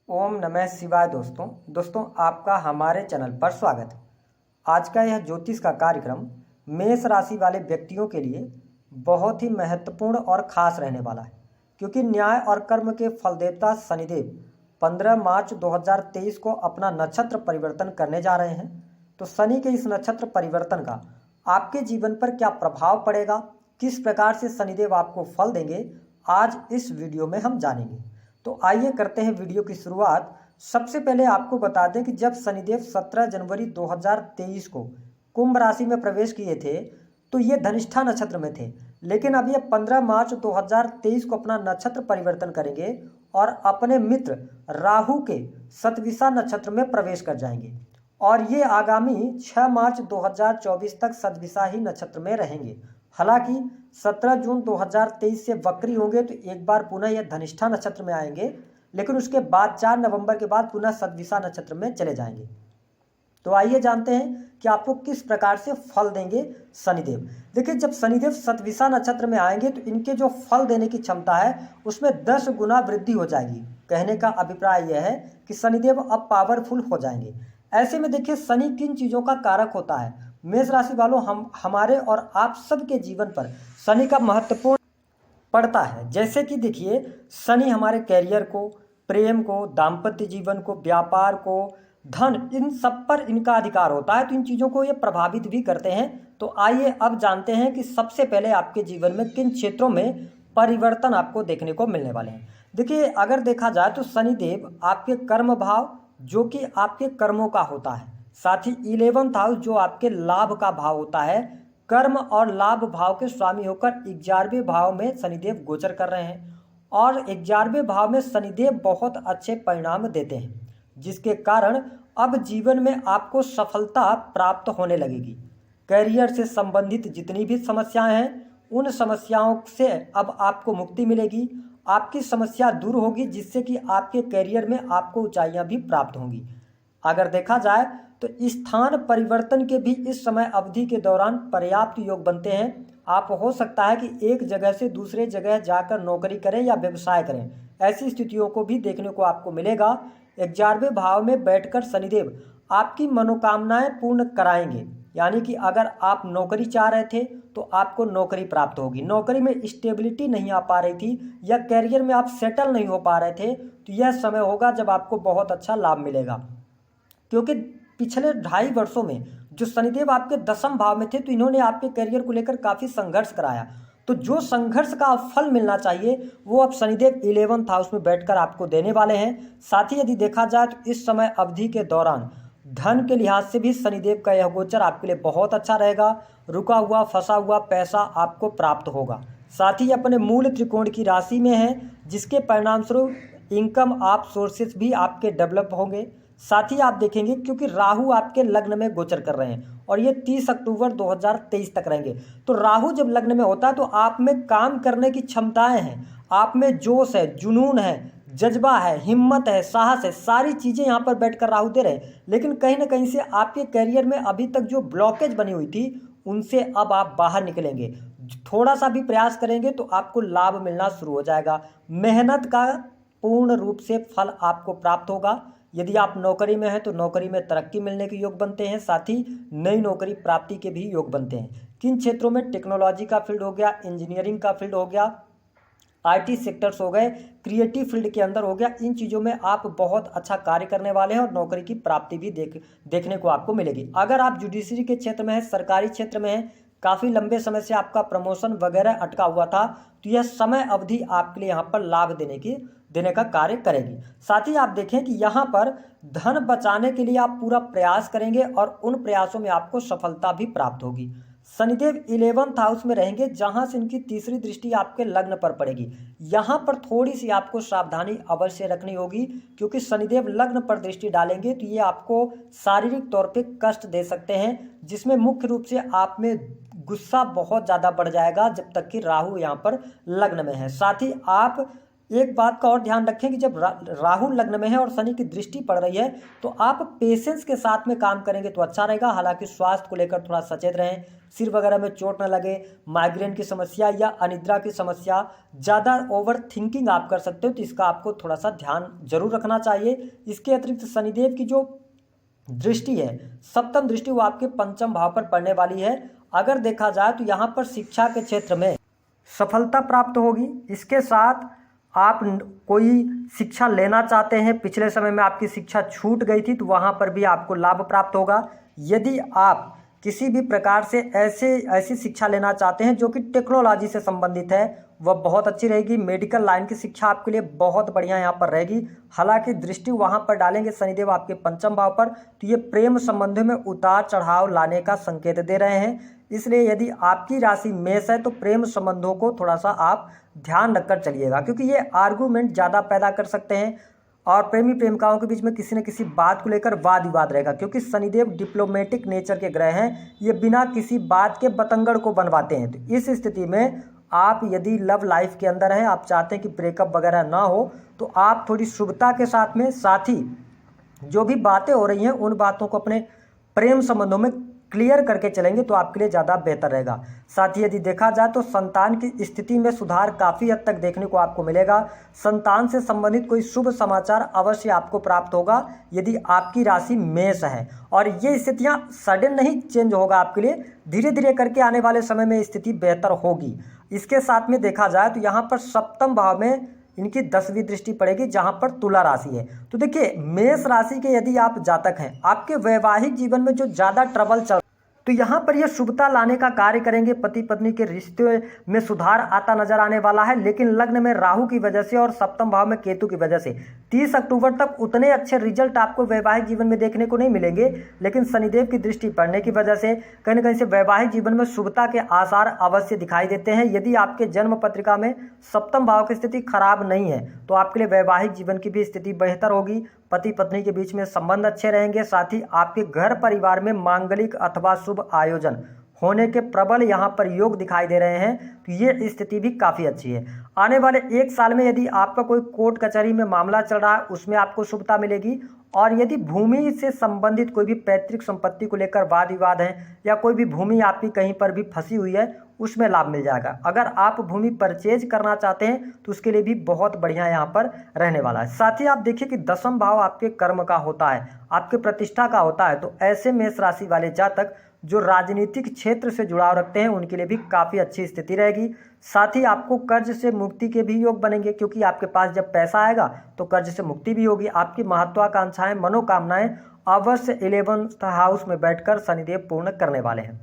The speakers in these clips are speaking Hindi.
ओम नमः शिवाय। दोस्तों आपका हमारे चैनल पर स्वागत है। आज का यह ज्योतिष का कार्यक्रम मेष राशि वाले व्यक्तियों के लिए बहुत ही महत्वपूर्ण और खास रहने वाला है, क्योंकि न्याय और कर्म के फलदेवता शनिदेव 15 मार्च 2023 को अपना नक्षत्र परिवर्तन करने जा रहे हैं। तो शनि के इस नक्षत्र परिवर्तन का आपके जीवन पर क्या प्रभाव पड़ेगा, किस प्रकार से शनिदेव आपको फल देंगे, आज इस वीडियो में हम जानेंगे। तो आइए करते हैं वीडियो की शुरुआत। सबसे पहले आपको बता दें कि जब शनिदेव 17 जनवरी 2023 को कुंभ राशि में प्रवेश किए थे तो ये धनिष्ठा नक्षत्र में थे, लेकिन अब ये 15 मार्च 2023 को अपना नक्षत्र परिवर्तन करेंगे और अपने मित्र राहु के शतभिषा नक्षत्र में प्रवेश कर जाएंगे और ये आगामी 6 मार्च 2024 तक शतभिषा ही नक्षत्र में रहेंगे। हालांकि 17 जून 2023 से वक्री होंगे तो एक बार पुनः यह धनिष्ठा नक्षत्र में आएंगे, लेकिन उसके बाद 4 नवंबर के बाद पुनः शतभिषा नक्षत्र में चले जाएंगे। तो आइए जानते हैं कि आपको किस प्रकार से फल देंगे शनिदेव। देखिए, जब शनिदेव शतभिषा नक्षत्र में आएंगे तो इनके जो फल देने की क्षमता है उसमें 10 गुना वृद्धि हो जाएगी। कहने का अभिप्राय यह है कि शनिदेव अब पावरफुल हो जाएंगे। ऐसे में देखिए, शनि किन चीज़ों का कारक होता है। मेष राशि वालों, हमारे और आप सबके जीवन पर शनि का महत्वपूर्ण पड़ता है। जैसे कि देखिए, शनि हमारे कैरियर को, प्रेम को, दाम्पत्य जीवन को, व्यापार को, धन, इन सब पर इनका अधिकार होता है, तो इन चीज़ों को ये प्रभावित भी करते हैं। तो आइए अब जानते हैं कि सबसे पहले आपके जीवन में किन क्षेत्रों में परिवर्तन आपको देखने को मिलने वाले हैं। देखिए, अगर देखा जाए तो शनिदेव आपके कर्म भाव, जो कि आपके कर्मों का होता है, साथ ही 11th हाउस जो आपके लाभ का भाव होता है, कर्म और लाभ भाव के स्वामी होकर 11वें भाव में शनिदेव गोचर कर रहे हैं और 11वें भाव में शनिदेव बहुत अच्छे परिणाम देते हैं, जिसके कारण अब जीवन में आपको सफलता प्राप्त होने लगेगी। करियर से संबंधित जितनी भी समस्याएं हैं उन समस्याओं से अब आपको मुक्ति मिलेगी। आपकी समस्या दूर होगी, जिससे कि आपके करियर में आपको ऊंचाइयां भी प्राप्त होंगी। अगर देखा जाए तो स्थान परिवर्तन के भी इस समय अवधि के दौरान पर्याप्त योग बनते हैं। आप हो सकता है कि एक जगह से दूसरे जगह जाकर नौकरी करें या व्यवसाय करें, ऐसी स्थितियों को भी देखने को आपको मिलेगा। 11वें भाव में बैठकर शनिदेव आपकी मनोकामनाएं पूर्ण कराएंगे। यानी कि अगर आप नौकरी चाह रहे थे तो आपको नौकरी प्राप्त होगी, नौकरी में स्टेबिलिटी नहीं आ पा रही थी या कैरियर में आप सेटल नहीं हो पा रहे थे, तो यह समय होगा जब आपको बहुत अच्छा लाभ मिलेगा। क्योंकि पिछले 2.5 वर्षों में जो शनिदेव आपके 10वें भाव में थे तो इन्होंने आपके करियर को लेकर काफ़ी संघर्ष कराया। तो जो संघर्ष का फल मिलना चाहिए वो अब शनिदेव 11th हाउस में बैठकर आपको देने वाले हैं। साथ ही यदि देखा जाए तो इस समय अवधि के दौरान धन के लिहाज से भी शनिदेव का यह गोचर आपके लिए बहुत अच्छा रहेगा। रुका हुआ फंसा हुआ पैसा आपको प्राप्त होगा। साथ ही अपने मूल त्रिकोण की राशि में है, जिसके परिणाम स्वरूप इनकम आप सोर्सेस भी आपके डेवलप होंगे। साथ ही आप देखेंगे, क्योंकि राहु आपके लग्न में गोचर कर रहे हैं और ये 30 अक्टूबर 2023 तक रहेंगे। तो राहु जब लग्न में होता है तो आप में काम करने की क्षमताएं हैं, आप में जोश है, जुनून है, जज्बा है, हिम्मत है, साहस है, सारी चीज़ें यहाँ पर बैठकर राहु दे रहे हैं। लेकिन कहीं ना कहीं से आपके करियर में अभी तक जो ब्लॉकेज बनी हुई थी उनसे अब आप बाहर निकलेंगे। थोड़ा सा भी प्रयास करेंगे तो आपको लाभ मिलना शुरू हो जाएगा। मेहनत का पूर्ण रूप से फल आपको प्राप्त होगा। यदि आप नौकरी में हैं तो नौकरी में तरक्की मिलने के योग बनते हैं, साथ ही नई नौकरी प्राप्ति के भी योग बनते हैं। किन क्षेत्रों में? टेक्नोलॉजी का फील्ड हो गया, इंजीनियरिंग का फील्ड हो गया, आईटी सेक्टर्स हो गए, क्रिएटिव फील्ड के अंदर हो गया, इन चीज़ों में आप बहुत अच्छा कार्य करने वाले हैं और नौकरी की प्राप्ति भी देखने को आपको मिलेगी। अगर आप जुडिशरी के क्षेत्र में हैं, सरकारी क्षेत्र में हैं, काफ़ी लंबे समय से आपका प्रमोशन वगैरह अटका हुआ था, तो यह समय अवधि आपके लिए यहाँ पर लाभ देने का कार्य करेगी। साथ ही आप देखें कि यहाँ पर धन बचाने के लिए आप पूरा प्रयास करेंगे और उन प्रयासों में आपको सफलता भी प्राप्त होगी। शनिदेव 11th हाउस में रहेंगे, जहाँ से इनकी तीसरी दृष्टि आपके लग्न पर पड़ेगी। यहाँ पर थोड़ी सी आपको सावधानी अवश्य रखनी होगी, क्योंकि शनिदेव लग्न पर दृष्टि डालेंगे तो ये आपको शारीरिक तौर पे कष्ट दे सकते हैं, जिसमें मुख्य रूप से आप में गुस्सा बहुत ज़्यादा बढ़ जाएगा जब तक कि राहु यहाँ पर लग्न में है। साथ ही आप एक बात का और ध्यान रखें कि जब राहु लग्न में है और शनि की दृष्टि पड़ रही है तो आप पेशेंस के साथ में काम करेंगे तो अच्छा रहेगा। हालांकि स्वास्थ्य को लेकर थोड़ा सचेत रहें, सिर वगैरह में चोट न लगे, माइग्रेन की समस्या या अनिद्रा की समस्या, ज़्यादा ओवर थिंकिंग आप कर सकते हो तो इसका आपको थोड़ा सा ध्यान जरूर रखना चाहिए। इसके अतिरिक्त शनिदेव की जो दृष्टि है, सप्तम दृष्टि, वो आपके पंचम भाव पर पड़ने वाली है। अगर देखा जाए तो यहाँ पर शिक्षा के क्षेत्र में सफलता प्राप्त होगी। इसके साथ आप कोई शिक्षा लेना चाहते हैं, पिछले समय में आपकी शिक्षा छूट गई थी तो वहाँ पर भी आपको लाभ प्राप्त होगा। यदि आप किसी भी प्रकार से ऐसी शिक्षा लेना चाहते हैं जो कि टेक्नोलॉजी से संबंधित है, वह बहुत अच्छी रहेगी। मेडिकल लाइन की शिक्षा आपके लिए बहुत बढ़िया यहाँ पर रहेगी। हालांकि दृष्टि वहाँ पर डालेंगे शनिदेव आपके पंचम भाव पर, तो ये प्रेम संबंधों में उतार चढ़ाव लाने का संकेत दे रहे हैं। इसलिए यदि आपकी राशि मेष है तो प्रेम संबंधों को थोड़ा सा आप ध्यान रखकर चलिएगा, क्योंकि ये आर्गूमेंट ज़्यादा पैदा कर सकते हैं और प्रेमी प्रेमिकाओं के बीच में किसी न किसी बात को लेकर वाद विवाद रहेगा। क्योंकि शनिदेव डिप्लोमेटिक नेचर के ग्रह हैं, ये बिना किसी बात के बतंगड़ को बनवाते हैं। तो इस स्थिति में आप यदि लव लाइफ के अंदर हैं, आप चाहते हैं कि ब्रेकअप वगैरह ना हो, तो आप थोड़ी शुभता के साथ में, साथ ही जो भी बातें हो रही हैं उन बातों को अपने प्रेम संबंधों में क्लियर करके चलेंगे तो आपके लिए ज़्यादा बेहतर रहेगा। साथ ही यदि देखा जाए तो संतान की स्थिति में सुधार काफ़ी हद तक देखने को आपको मिलेगा। संतान से संबंधित कोई शुभ समाचार अवश्य आपको प्राप्त होगा यदि आपकी राशि मेष है। और ये स्थितियाँ सडन नहीं चेंज होगा आपके लिए, धीरे धीरे करके आने वाले समय में स्थिति बेहतर होगी। इसके साथ में देखा जाए तो यहाँ पर सप्तम भाव में इनकी 10वीं दृष्टि पड़ेगी, जहां पर तुला राशि है। तो देखिए, मेष राशि के यदि आप जातक हैं, आपके वैवाहिक जीवन में जो ज़्यादा ट्रबल चल, तो यहाँ पर ये शुभता लाने का कार्य करेंगे। पति पत्नी के रिश्ते में सुधार आता नजर आने वाला है। लेकिन लग्न में राहु की वजह से और सप्तम भाव में केतु की वजह से 30 अक्टूबर तक उतने अच्छे रिजल्ट आपको वैवाहिक जीवन में देखने को नहीं मिलेंगे। लेकिन शनिदेव की दृष्टि पड़ने की वजह से कहीं न कहीं से वैवाहिक जीवन में शुभता के आसार अवश्य दिखाई देते हैं। यदि आपके जन्म पत्रिका में सप्तम भाव की स्थिति खराब नहीं है तो आपके लिए वैवाहिक जीवन की भी स्थिति बेहतर होगी। पति पत्नी के बीच में संबंध अच्छे रहेंगे। साथ ही आपके घर परिवार में मांगलिक अथवा शुभ आयोजन होने के प्रबल यहाँ पर योग दिखाई दे रहे हैं। तो ये स्थिति भी काफ़ी अच्छी है। आने वाले 1 साल में यदि आपका कोई कोर्ट कचहरी में मामला चल रहा है, उसमें आपको शुभता मिलेगी। और यदि भूमि से संबंधित कोई भी पैतृक संपत्ति को लेकर वाद विवाद है या कोई भी भूमि आपकी कहीं पर भी फंसी हुई है, उसमें लाभ मिल जाएगा। अगर आप भूमि परचेज करना चाहते हैं तो उसके लिए भी बहुत बढ़िया यहाँ पर रहने वाला है। साथ ही आप देखिए कि 10वां भाव आपके कर्म का होता है, आपके प्रतिष्ठा का होता है। तो ऐसे मेष राशि वाले जातक जो राजनीतिक क्षेत्र से जुड़ाव रखते हैं उनके लिए भी काफ़ी अच्छी स्थिति रहेगी। साथ ही आपको कर्ज से मुक्ति के भी योग बनेंगे, क्योंकि आपके पास जब पैसा आएगा तो कर्ज से मुक्ति भी होगी। आपकी महत्वाकांक्षाएं, मनोकामनाएं अवश्य 11th हाउस में बैठकर शनिदेव पूर्ण करने वाले हैं।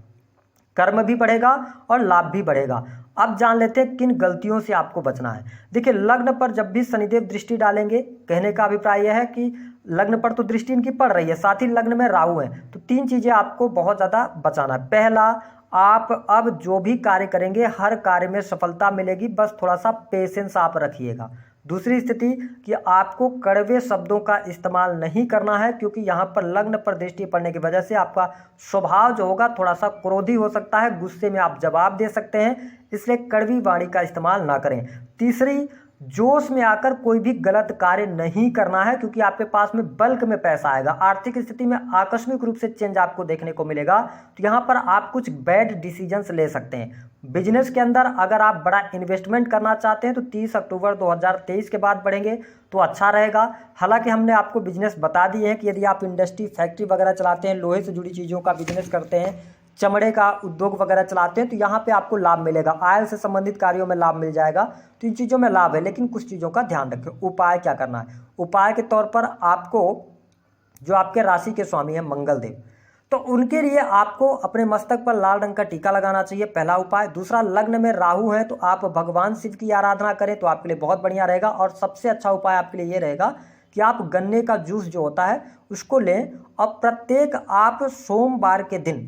कर्म भी बढ़ेगा और लाभ भी बढ़ेगा। अब जान लेते हैं किन गलतियों से आपको बचना है। देखिए, लग्न पर जब भी शनिदेव दृष्टि डालेंगे, कहने का अभिप्राय यह है कि लग्न पर तो दृष्टि इनकी पड़ रही है, साथ ही लग्न में राहु है, तो 3 चीजें आपको बहुत ज्यादा बचाना है। पहला, आप अब जो भी कार्य करेंगे हर कार्य में सफलता मिलेगी, बस थोड़ा सा पेशेंस आप रखिएगा। दूसरी स्थिति कि आपको कड़वे शब्दों का इस्तेमाल नहीं करना है, क्योंकि यहाँ पर लग्न पर दृष्टि पड़ने की वजह से आपका स्वभाव जो होगा थोड़ा सा क्रोधी हो सकता है, गुस्से में आप जवाब दे सकते हैं, इसलिए कड़वी वाणी का इस्तेमाल ना करें। तीसरी, जोश में आकर कोई भी गलत कार्य नहीं करना है, क्योंकि आपके पास में बल्क में पैसा आएगा। आर्थिक स्थिति में आकस्मिक रूप से चेंज आपको देखने को मिलेगा, तो यहाँ पर आप कुछ बैड डिसीजंस ले सकते हैं। बिजनेस के अंदर अगर आप बड़ा इन्वेस्टमेंट करना चाहते हैं तो 30 अक्टूबर 2023 के बाद बढ़ेंगे तो अच्छा रहेगा। हालांकि हमने आपको बिजनेस बता दिए हैं कि यदि आप इंडस्ट्री, फैक्ट्री वगैरह चलाते हैं, लोहे से जुड़ी चीज़ों का बिजनेस करते हैं, चमड़े का उद्योग वगैरह चलाते हैं, तो यहाँ पे आपको लाभ मिलेगा। आयल से संबंधित कार्यों में लाभ मिल जाएगा। तो इन चीज़ों में लाभ है, लेकिन कुछ चीज़ों का ध्यान रखें। उपाय क्या करना है? उपाय के तौर पर आपको जो आपके राशि के स्वामी हैं मंगल देव, तो उनके लिए आपको अपने मस्तक पर लाल रंग का टीका लगाना चाहिए, पहला उपाय। दूसरा, लग्न में राहु है तो आप भगवान शिव की आराधना करें तो आपके लिए बहुत बढ़िया रहेगा। और सबसे अच्छा उपाय आपके लिए ये रहेगा कि आप गन्ने का जूस जो होता है उसको लें और प्रत्येक आप सोमवार के दिन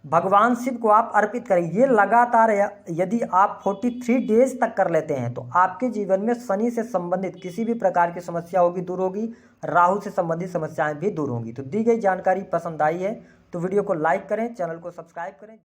भगवान शिव को आप अर्पित करें। ये लगातार यदि आप 43 डेज तक कर लेते हैं तो आपके जीवन में शनि से संबंधित किसी भी प्रकार की समस्या होगी दूर होगी, राहु से संबंधित समस्याएं भी दूर होंगी। तो दी गई जानकारी पसंद आई है तो वीडियो को लाइक करें, चैनल को सब्सक्राइब करें।